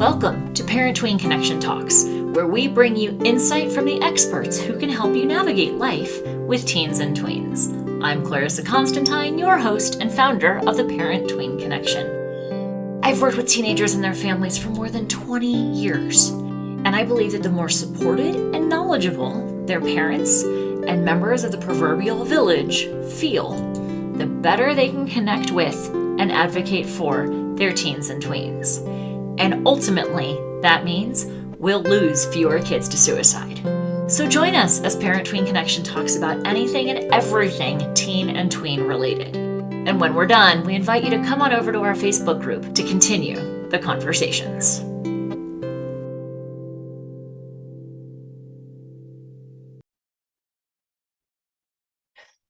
Welcome to Parent-Tween Connection Talks, where we bring you insight from the experts who can help you navigate life with teens and tweens. I'm Clarissa Constantine, your host and founder of the Parent-Tween Connection. I've worked with teenagers and their families for more than 20 years, and I believe that the more supported and knowledgeable their parents and members of the proverbial village feel, the better they can connect with and advocate for their teens and tweens. And ultimately, that means we'll lose fewer kids to suicide. So join us as Parent-Tween Connection talks about anything and everything teen and tween related. And when we're done, we invite you to come on over to our Facebook group to continue the conversations.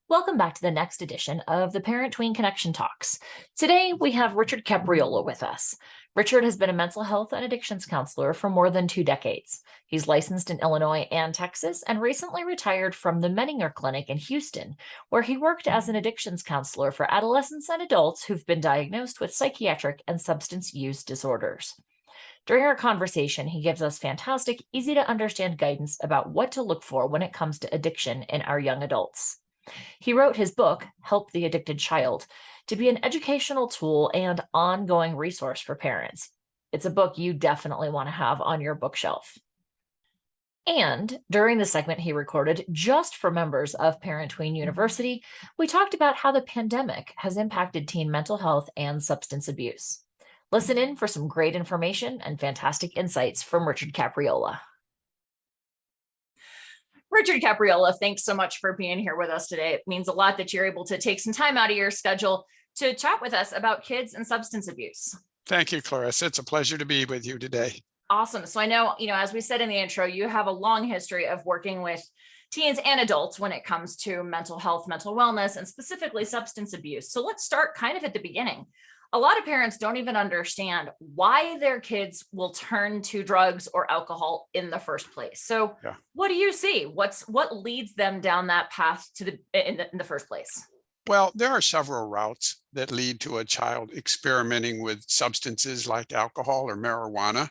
Welcome back to the next edition of the Parent-Tween Connection Talks. Today, we have Richard Capriola with us. Richard has been a mental health and addictions counselor for more than 2 decades. He's licensed in Illinois and Texas and recently retired from the Menninger Clinic in Houston, where he worked as an addictions counselor for adolescents and adults who've been diagnosed with psychiatric and substance use disorders. During our conversation, he gives us fantastic, easy to understand guidance about what to look for when it comes to addiction in our young adults. He wrote his book, Help the Addicted Child, to be an educational tool and ongoing resource for parents. It's a book you definitely want to have on your bookshelf. And during the segment he recorded just for members of Parent-Tween University, we talked about how the pandemic has impacted teen mental health and substance abuse. Listen in for some great information and fantastic insights from Richard Capriola. Richard Capriola, thanks so much for being here with us today. It means a lot that you're able to take some time out of your schedule to chat with us about kids and substance abuse. Thank you, Clarissa. It's a pleasure to be with you today. Awesome. So I know, as we said in the intro, you have a long history of working with teens and adults when it comes to mental health, mental wellness, and specifically substance abuse. So let's start kind of at the beginning. A lot of parents don't even understand why their kids will turn to drugs or alcohol in the first place. So What do you see? What leads them down that path in the first place? Well, there are several routes that lead to a child experimenting with substances like alcohol or marijuana.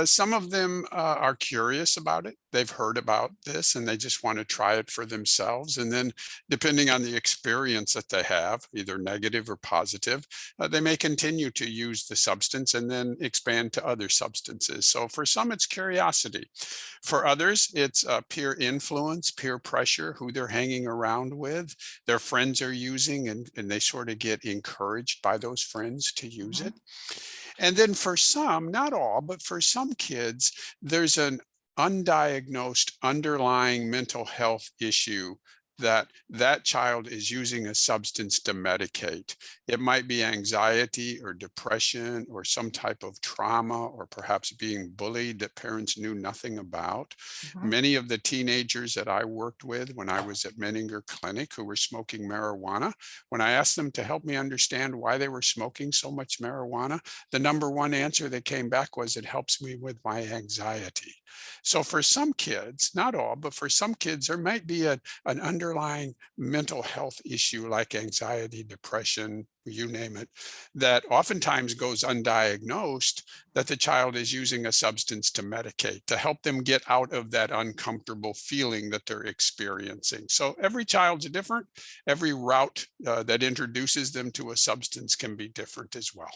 Some of them are curious about it. They've heard about this and they just want to try it for themselves. And then depending on the experience that they have, either negative or positive, they may continue to use the substance and then expand to other substances. So for some, it's curiosity. For others, it's peer influence, peer pressure, who they're hanging around with. Their friends are using and they sort of get encouraged by those friends to use it. And then for some, not all, but for some kids, there's an undiagnosed underlying mental health issue that child is using a substance to medicate. It might be anxiety or depression or some type of trauma or perhaps being bullied that parents knew nothing about. Many of the teenagers that I worked with when I was at Menninger Clinic who were smoking marijuana, when I asked them to help me understand why they were smoking so much marijuana, the number one answer that came back was, it helps me with my anxiety. So for some kids, not all, but for some kids, there might be an underlying mental health issue like anxiety, depression, you name it, that oftentimes goes undiagnosed, that the child is using a substance to medicate, to help them get out of that uncomfortable feeling that they're experiencing. So every child's different. Every route that introduces them to a substance can be different as well.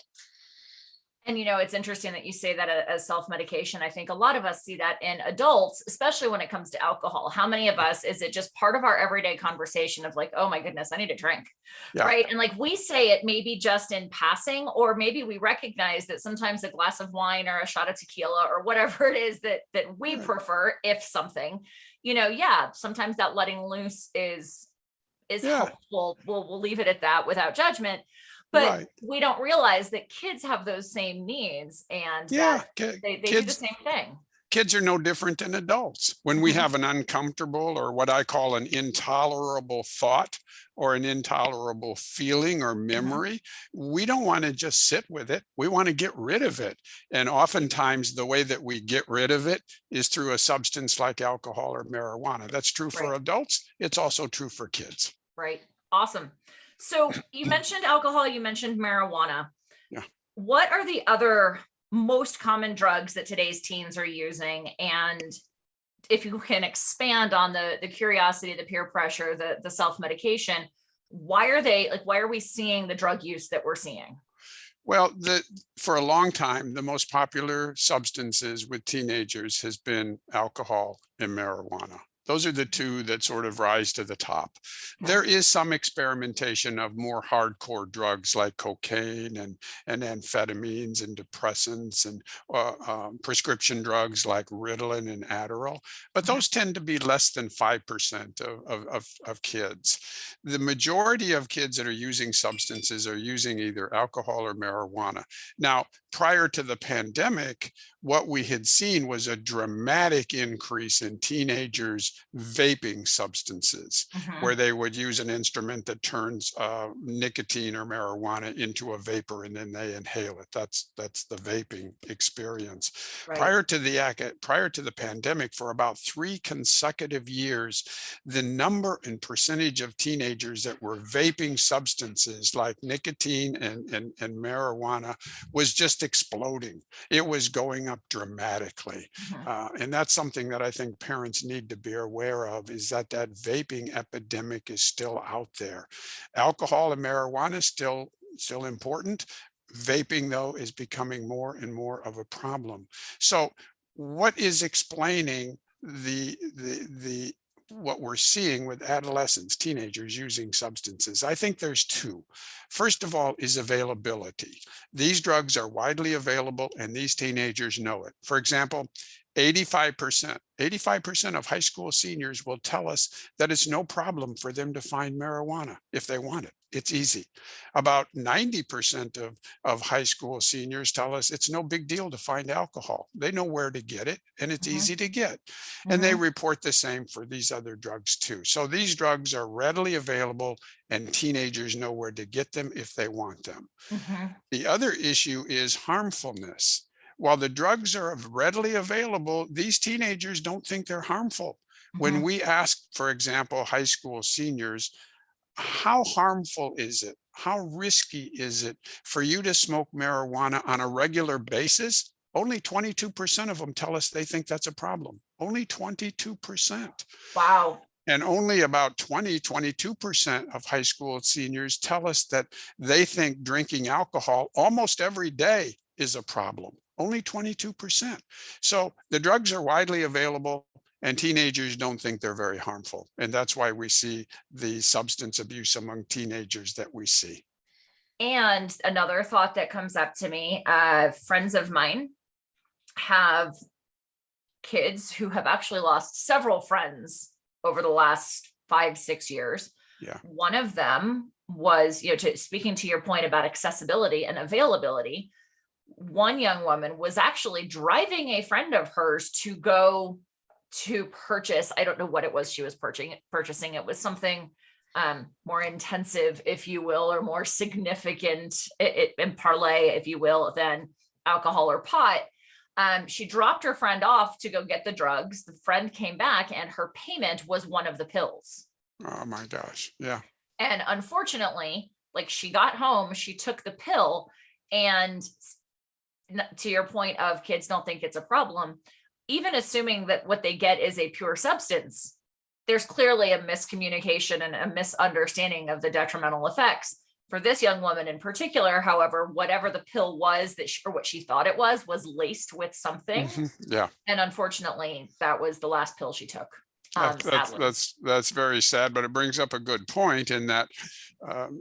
And, it's interesting that you say that as self-medication. I think a lot of us see that in adults, especially when it comes to alcohol. How many of us, is it just part of our everyday conversation of like, oh my goodness, I need a drink, right? And like we say it maybe just in passing, or maybe we recognize that sometimes a glass of wine or a shot of tequila or whatever it is that we prefer, if something, sometimes that letting loose is helpful. We'll leave it at that without judgment. But we don't realize that kids have those same needs and that they do the same thing. Kids are no different than adults. When we have an uncomfortable or what I call an intolerable thought or an intolerable feeling or memory, we don't want to just sit with it. We want to get rid of it. And oftentimes the way that we get rid of it is through a substance like alcohol or marijuana. That's true for adults. It's also true for kids. Right. Awesome. So you mentioned alcohol, you mentioned marijuana. Yeah. What are the other most common drugs that today's teens are using, and if you can expand on the curiosity, the peer pressure, the self-medication, why are we seeing the drug use that we're seeing? Well, for a long time, the most popular substances with teenagers has been alcohol and marijuana. Those are the two that sort of rise to the top. Okay. There is some experimentation of more hardcore drugs like cocaine and amphetamines and depressants and prescription drugs like Ritalin and Adderall, but Mhm. those tend to be less than 5% of kids. The majority of kids that are using substances are using either alcohol or marijuana. Now, prior to the pandemic, what we had seen was a dramatic increase in teenagers vaping substances, where Mhm. they would use an instrument that turns nicotine or marijuana into a vapor and then they inhale it. That's the vaping experience. Right. Prior to the pandemic, for about 3 consecutive years, the number and percentage of teenagers that were vaping substances like nicotine and marijuana was just exploding. It was going up dramatically. Mhm. And that's something that I think parents need to be aware of, is that that vaping epidemic is still out there. Alcohol and marijuana is still important. Vaping, though, is becoming more and more of a problem. So what is explaining the what we're seeing with adolescents, teenagers using substances? I think there's two. First of all is availability. These drugs are widely available and these teenagers know it. For example, 85% of high school seniors will tell us that it's no problem for them to find marijuana if they want it. It's easy. About 90% of high school seniors tell us it's no big deal to find alcohol. They know where to get it and it's Mhm. easy to get. And they Mhm. report the same for these other drugs too. So these drugs are readily available and teenagers know where to get them if they want them. Mhm. The other issue is harmfulness. While the drugs are readily available, these teenagers don't think they're harmful. When Mhm. we ask, for example, high school seniors, how harmful is it? How risky is it for you to smoke marijuana on a regular basis? Only 22% of them tell us they think that's a problem. Only 22%. Wow. And only about 22% of high school seniors tell us that they think drinking alcohol almost every day is a problem. Only 22%. So the drugs are widely available and teenagers don't think they're very harmful. And that's why we see the substance abuse among teenagers that we see. And another thought that comes up to me, friends of mine have kids who have actually lost several friends over the last 5, 6 years. Yeah. One of them was, speaking to your point about accessibility and availability, one young woman was actually driving a friend of hers to go to purchase, I don't know what it was she was purchasing. It was something more intensive, if you will, or more significant in parlay, if you will, than alcohol or pot. She dropped her friend off to go get the drugs. The friend came back and her payment was one of the pills. Oh my gosh. Yeah. And unfortunately, like, she got home, she took the pill, and to your point of kids don't think it's a problem, even assuming that what they get is a pure substance, there's clearly a miscommunication and a misunderstanding of the detrimental effects. For this young woman in particular, however, whatever the pill was or what she thought it was laced with something. Yeah. And unfortunately, that was the last pill she took, That's sadly. that's very sad, but it brings up a good point in that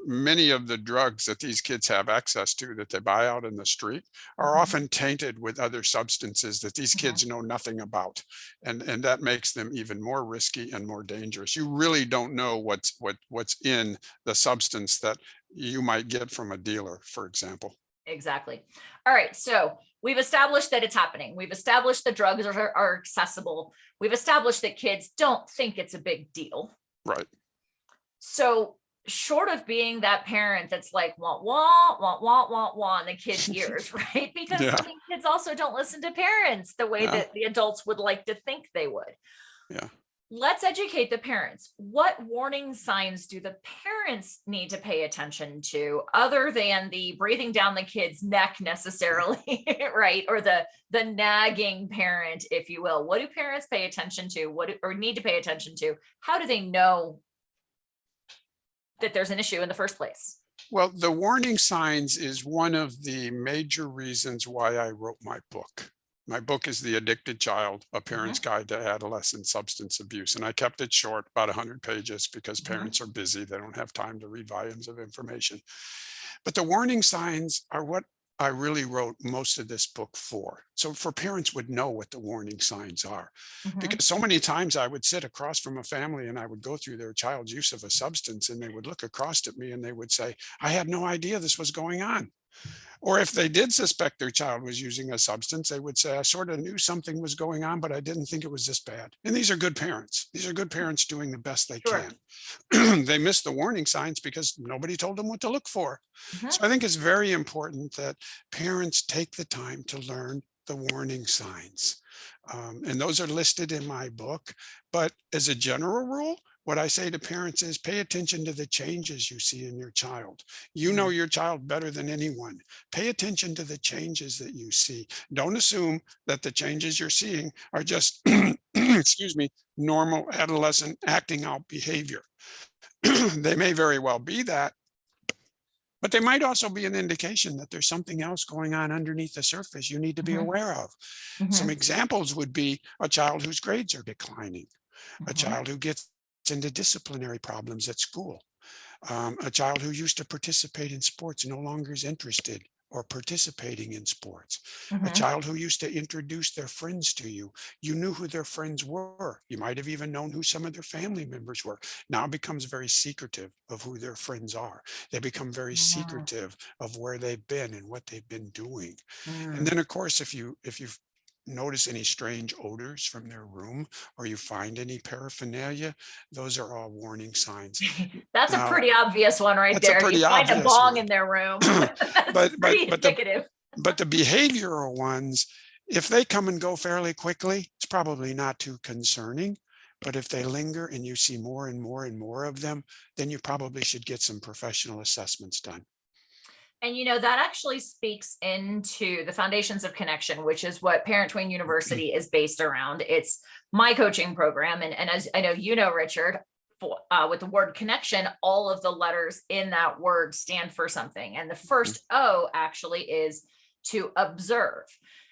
many of the drugs that these kids have access to that they buy out in the street are Mhm. often tainted with other substances that these Mhm. kids know nothing about, and that makes them even more risky and more dangerous. You really don't know what's in the substance that you might get from a dealer, for example. Exactly. All right. So we've established that it's happening. We've established the drugs are accessible. We've established that kids don't think it's a big deal. Right. So, short of being that parent that's like, want, want, in the kid's ears, right? Because Yeah. I mean, kids also don't listen to parents the way Yeah. that the adults would like to think they would. Yeah. let's educate the parents. What warning signs do the parents need to pay attention to other than the breathing down the kid's neck necessarily, right? Or the nagging parent, if you will. What do parents pay attention to? Or need to pay attention to? How do they know that there's an issue in the first place? Well, the warning signs is one of the major reasons why I wrote my book. My book is The Addicted Child, A Parent's Mhm, Guide to Adolescent Substance Abuse. And I kept it short, about 100 pages, because mhm. parents are busy. They don't have time to read volumes of information. But the warning signs are what I really wrote most of this book for. So for parents would know what the warning signs are. Mhm. Because so many times I would sit across from a family and I would go through their child's use of a substance, and they would look across at me and they would say, I had no idea this was going on. Or if they did suspect their child was using a substance, they would say, I sort of knew something was going on, but I didn't think it was this bad. And these are good parents. These are good parents doing the best they Sure. can. They missed the warning signs because nobody told them what to look for. Mhm. So I think it's very important that parents take the time to learn the warning signs. And those are listed in my book. But as a general rule, what I say to parents is pay attention to the changes you see in your child. You know Mm. your child better than anyone. Pay attention to the changes that you see. Don't assume that the changes you're seeing are just, excuse me, normal adolescent acting out behavior. They may very well be that, but they might also be an indication that there's something else going on underneath the surface you need to be Mhm. aware of. Some Mhm. examples would be a child whose grades are declining, a Mhm. child who gets into disciplinary problems at school, a child who used to participate in sports no longer is interested or participating in sports, a Mhm. child who used to introduce their friends to you. You knew who their friends were. You might have even known who some of their family members were. Now becomes very secretive of who their friends are. They become very Mm. secretive of where they've been and what they've been doing. And Mm. then, of course, if you notice any strange odors from their room or you find any paraphernalia, those are all warning signs. That's a Now, pretty obvious one right that's a there. You pretty find a obvious bong in one. their room. That's but but pretty but the indicative. but the behavioral ones, if they come and go fairly quickly, it's probably not too concerning. But if they linger and you see more and more and more of them, then you probably should get some professional assessments done. And that actually speaks into the foundations of connection, which is what Parent Tween University is based around. It's my coaching program. And as I know, Richard, with the word connection, all of the letters in that word stand for something. And the first O actually is to observe.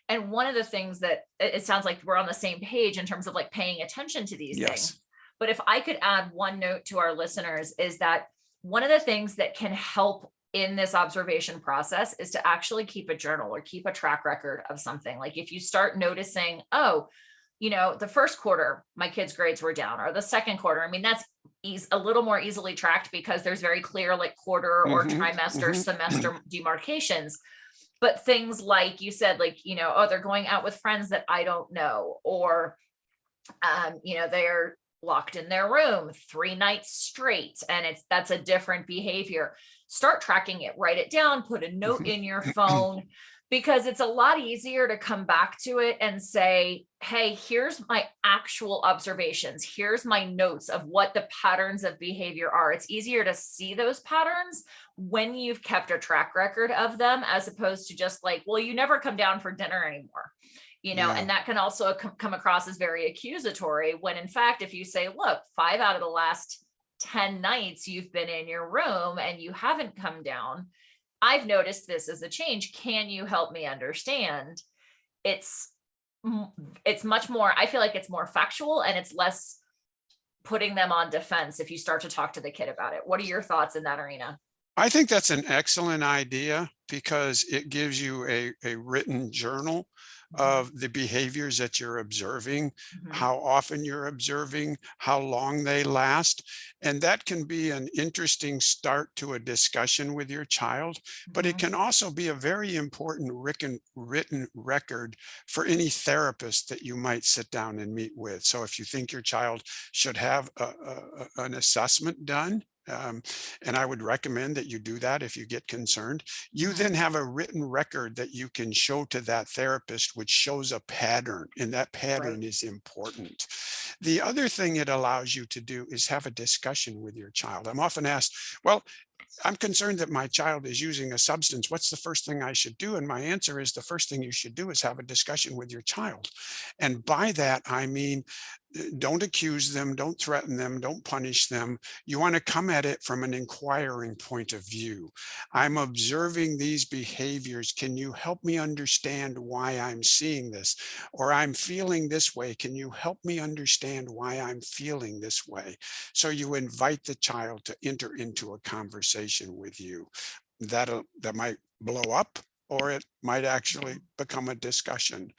And one of the things that it sounds like we're on the same page in terms of like paying attention to these things. Yes. But if I could add one note to our listeners, is that one of the things that can help in this observation process is to actually keep a journal or keep a track record of something. Like if you start noticing, oh, the first quarter, my kids' grades were down, or the second quarter. I mean, that's a little more easily tracked because there's very clear like quarter or Hmm. trimester, Hmm. semester demarcations. But things like you said, like, oh, they're going out with friends that I don't know, or they're locked in their room 3 nights straight, and that's a different behavior. Start tracking it, write it down, put a note in your phone, because it's a lot easier to come back to it and say, hey, here's my actual observations, here's my notes of what the patterns of behavior are. It's easier to see those patterns when you've kept a track record of them, as opposed to just like, well, you never come down for dinner anymore. Yeah. And that can also come across as very accusatory, when in fact, if you say, look, 5 out of the last 10 nights you've been in your room and you haven't come down, I've noticed this as a change. Can you help me understand? It's it's much more, I feel like it's more factual, and it's less putting them on defense if you start to talk to the kid about it. What are your thoughts in that arena? I think that's an excellent idea because it gives you a written journal Mhm, of the behaviors that you're observing, mhm, how often you're observing, how long they last. And that can be an interesting start to a discussion with your child, but it mhm. can also be a very important written record for any therapist that you might sit down and meet with. So if you think your child should have an assessment done, And I would recommend that you do that if you get concerned. You Mhm. then have a written record that you can show to that therapist, which shows a pattern, and that Right. pattern is important. The other thing it allows you to do is have a discussion with your child. I'm often asked, well, I'm concerned that my child is using a substance. What's the first thing I should do? And my answer is the first thing you should do is have a discussion with your child. And by that, I mean, don't accuse them, don't threaten them, don't punish them. You want to come at it from an inquiring point of view. I'm Mhm. observing these behaviors. Can you help me understand why I'm seeing this? Or I'm feeling this way. Can you help me understand why I'm feeling this way? So you invite the child to enter into a conversation with you. That might blow up, or it might actually become a discussion.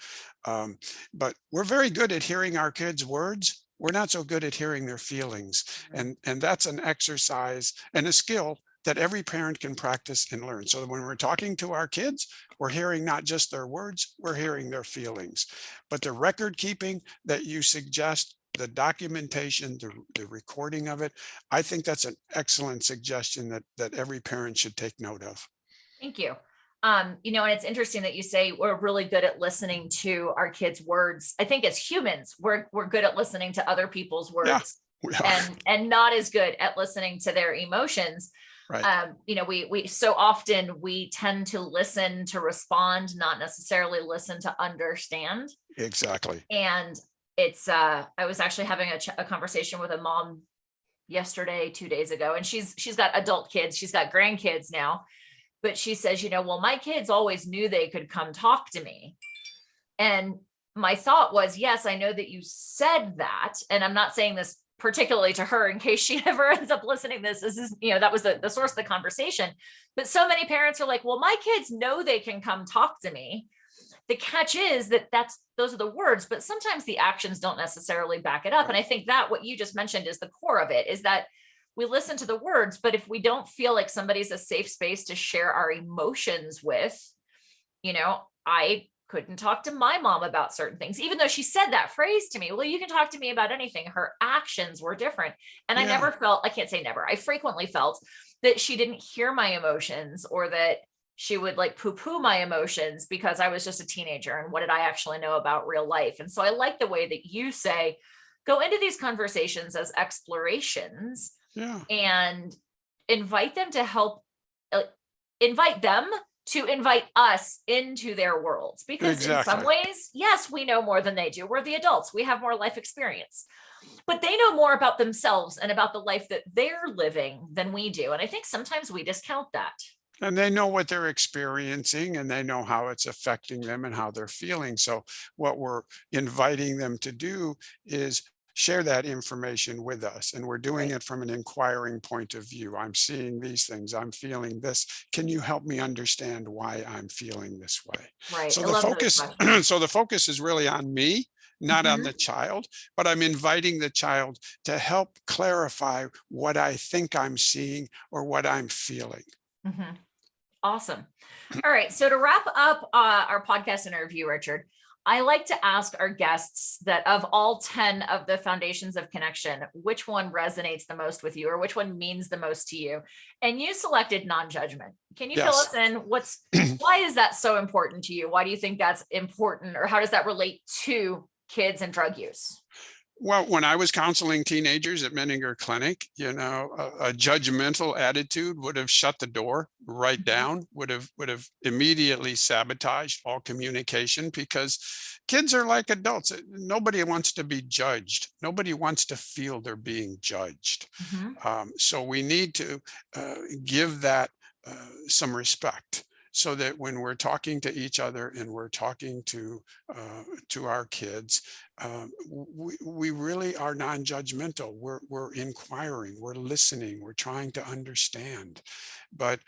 Um, but we're very good at hearing our kids' words. We're not so good at hearing their feelings. Mhm. And that's an exercise and a skill that every parent can practice and learn. So that when we're talking to our kids, we're hearing not just their words, we're hearing their feelings. But the record keeping that you suggest, the documentation, the recording of it, I think that's an excellent suggestion that every parent should take note of. Thank you. And it's interesting that you say we're really good at listening to our kids' words. I think as humans, we're good at listening to other people's Yeah, words we are. and not as good at listening to their emotions. Right. We so often we tend to listen to respond, not necessarily listen to understand. Exactly. And I was actually having a conversation with a mom yesterday, 2 days ago, and she's got adult kids, she's got grandkids now, but she says, well, my kids always knew they could come talk to me. And my thought was, yes, I know that you said that. And I'm not saying this particularly to her in case she ever ends up listening to this. This is, that was the source of the conversation. But so many parents are like, well, my kids know they can come talk to me. The catch is that those are the words, but sometimes the actions don't necessarily back it up. And I think that what you just mentioned is the core of it, is that we listen to the words, but if we don't feel like somebody's a safe space to share our emotions with, I couldn't talk to my mom about certain things, even though she said that phrase to me. Well, you can talk to me about anything. Her actions were different. And Yeah. I can't say never, I frequently felt that she didn't hear my emotions, or that she would like poo poo my emotions because I was just a teenager. And what did I actually know about real life? And so I like the way that you say, go into these conversations as explorations Yeah. and invite them to help, uh, invite them to invite us into their worlds. Because in some Exactly. ways, yes, we know more than they do. We're the adults, we have more life experience, but they know more about themselves and about the life that they're living than we do. And I think sometimes we discount that. And they know what they're experiencing, and they know how it's affecting them and how they're feeling. So what we're inviting them to do is share that information with us. And we're doing Right. it from an inquiring point of view. I'm seeing these things. I'm feeling this. Can you help me understand why I'm feeling this way? Right. So I the love those focus, questions. so the focus is really on me, not on the Mhm. child, but I'm inviting the child to help clarify what I think I'm seeing or what I'm feeling. Mhm. Awesome. All right. So to wrap up our podcast interview, Richard, I like to ask our guests that of all 10 of the foundations of connection, which one resonates the most with you, or which one means the most to you? And you selected non-judgment. Can you fill Yes. us in? Why is that so important to you? Why do you think that's important? Or how does that relate to kids and drug use? Well, when I was counseling teenagers at Menninger Clinic, a judgmental attitude would have shut the door right Mhm. down, would have immediately sabotaged all communication, because kids are like adults. Nobody wants to be judged. Nobody wants to feel they're being judged. Mhm. So we need to give that some respect, so that when we're talking to each other and we're talking to our kids, we really are non-judgmental. We're inquiring, we're listening, we're trying to understand. But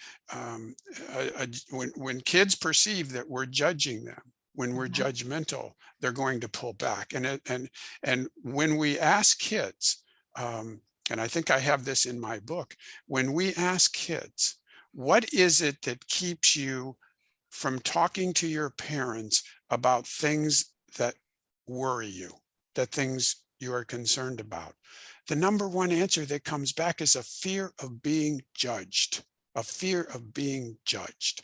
when kids perceive that we're judging them, when we're Mhm. judgmental, they're going to pull back. And when we ask kids, and I think I have this in my book, when we ask kids, what is it that keeps you from talking to your parents about things that worry you, that things you are concerned about? the number one answer that comes back is a fear of being judged. A fear of being judged,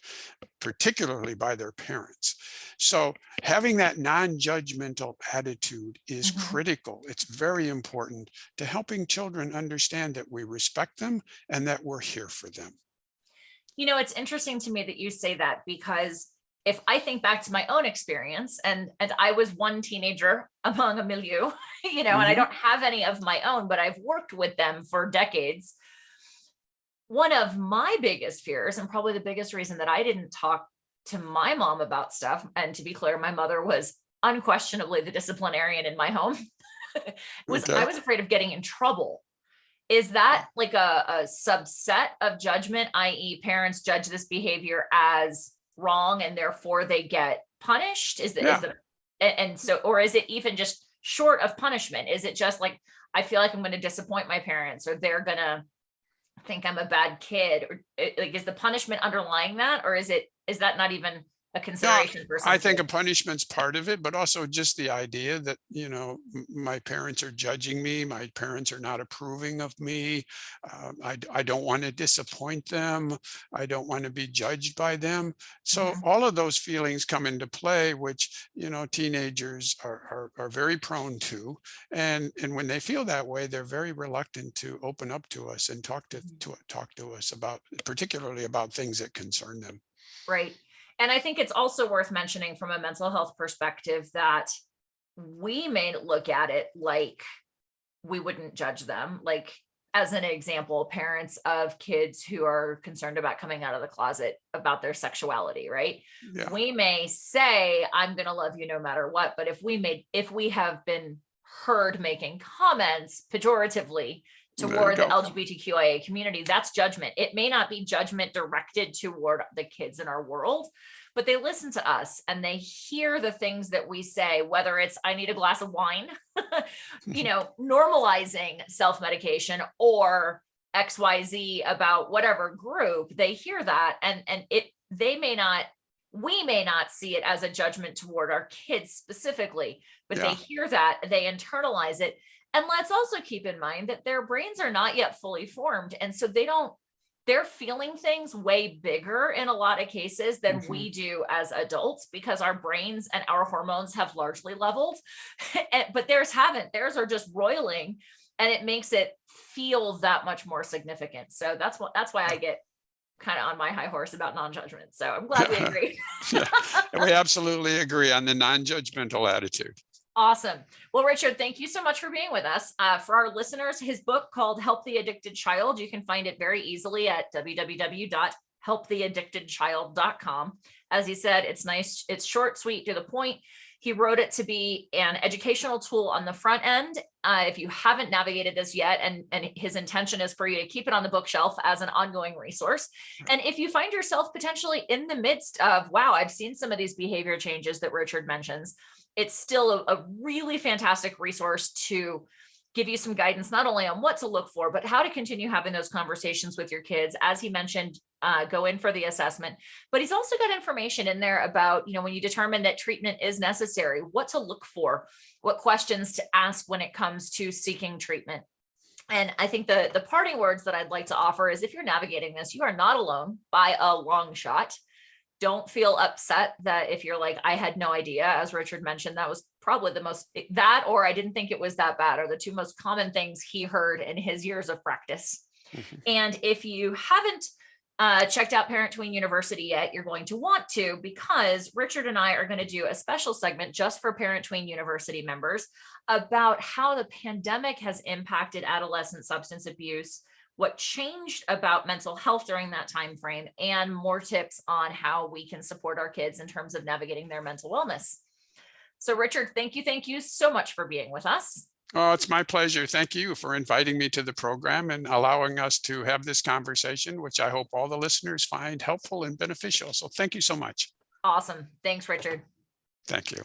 particularly by their parents. So having that non-judgmental attitude is Mhm. critical. It's very important to helping children understand that we respect them and that we're here for them. It's interesting to me that you say that because if I think back to my own experience, and I was one teenager among a milieu, and I Mhm. don't have any of my own, but I've worked with them for decades. One of my biggest fears, and probably the biggest reason that I didn't talk to my mom about stuff, and to be clear, my mother was unquestionably the disciplinarian in my home, was I Okay. was afraid of getting in trouble. Is that like a subset of judgment, i.e., parents judge this behavior as wrong and therefore they get punished? Yeah. And so, or is it even just short of punishment? Is it just like, I feel like I'm going to disappoint my parents, or they're going to think I'm a bad kid, or like, is the punishment underlying that, or is that not even a No, consideration for I some think kids? a punishment's part of it, but also just the idea that, my parents are judging me, my parents are not approving of me. I don't want to disappoint them. I don't want to be judged by them. So Mhm. all of those feelings come into play, which, teenagers are very prone to. And when they feel that way, they're very reluctant to open up to us and talk to us about, particularly about things that concern them. Right. And I think it's also worth mentioning from a mental health perspective that we may look at it like we wouldn't judge them. Like, as an example, parents of kids who are concerned about coming out of the closet about their sexuality, right? Yeah. We may say, I'm going to love you no matter what. But if we have been heard making comments pejoratively There you toward the go. LGBTQIA community, that's judgment. It may not be judgment directed toward the kids in our world, but they listen to us and they hear the things that we say, whether it's, I need a glass of wine, normalizing self-medication, or XYZ about whatever group. They hear that, and we may not see it as a judgment toward our kids specifically, but they Yeah. hear that, they internalize it. And let's also keep in mind that their brains are not yet fully formed. And so they're feeling things way bigger in a lot of cases than Mhm. we do as adults, because our brains and our hormones have largely leveled. But theirs haven't. Theirs are just roiling, and it makes it feel that much more significant. So that's why I get kind of on my high horse about non-judgment. So I'm glad we Yeah. agree. Yeah. We absolutely agree on the non-judgmental attitude. Awesome. Well, Richard, thank you so much for being with us. For our listeners, his book called Help the Addicted Child, you can find it very easily at www.helptheaddictedchild.com. As he said, it's nice, it's short, sweet, to the point. He wrote it to be an educational tool on the front end. If you haven't navigated this yet, and his intention is for you to keep it on the bookshelf as an ongoing resource. And if you find yourself potentially in the midst of, wow, I've seen some of these behavior changes that Richard mentions, it's still a really fantastic resource to give you some guidance, not only on what to look for, but how to continue having those conversations with your kids. As he mentioned, go in for the assessment, but he's also got information in there about, when you determine that treatment is necessary, what to look for, what questions to ask when it comes to seeking treatment. And I think the parting words that I'd like to offer is, if you're navigating this, you are not alone by a long shot. Don't feel upset that if you're like, I had no idea, as Richard mentioned, that was probably that, or I didn't think it was that bad, are the two most common things he heard in his years of practice. Mhm. And if you haven't checked out Parent Tween University yet, you're going to want to, because Richard and I are going to do a special segment just for Parent Tween University members about how the pandemic has impacted adolescent substance abuse, what changed about mental health during that time frame, and more tips on how we can support our kids in terms of navigating their mental wellness. So Richard, thank you so much for being with us. Oh, it's my pleasure. Thank you for inviting me to the program and allowing us to have this conversation, which I hope all the listeners find helpful and beneficial. So thank you so much. Awesome. Thanks, Richard. Thank you.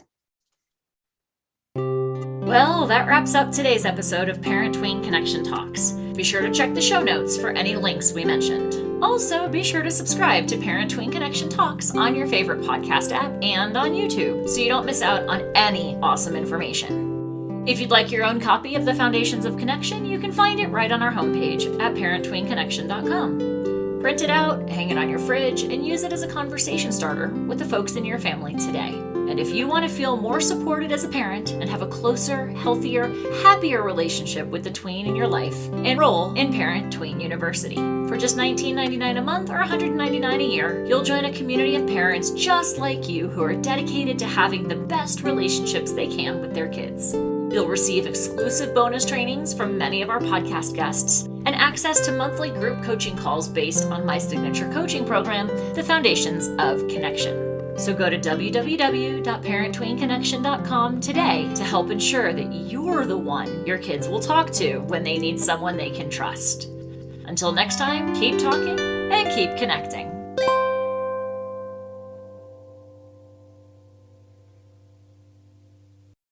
Well, that wraps up today's episode of Parent Tween Connection Talks. Be sure to check the show notes for any links we mentioned. Also, be sure to subscribe to Parent Tween Connection Talks on your favorite podcast app and on YouTube, so you don't miss out on any awesome information. If you'd like your own copy of the Foundations of Connection, you can find it right on our homepage at parenttweenconnection.com. Print it out, hang it on your fridge, and use it as a conversation starter with the folks in your family today. And if you want to feel more supported as a parent and have a closer, healthier, happier relationship with the tween in your life, enroll in Parent Tween University. For just $19.99 a month or $199 a year, you'll join a community of parents just like you who are dedicated to having the best relationships they can with their kids. You'll receive exclusive bonus trainings from many of our podcast guests and access to monthly group coaching calls based on my signature coaching program, The Foundations of Connection. So go to www.parenttweenconnection.com today to help ensure that you're the one your kids will talk to when they need someone they can trust. Until next time, keep talking and keep connecting.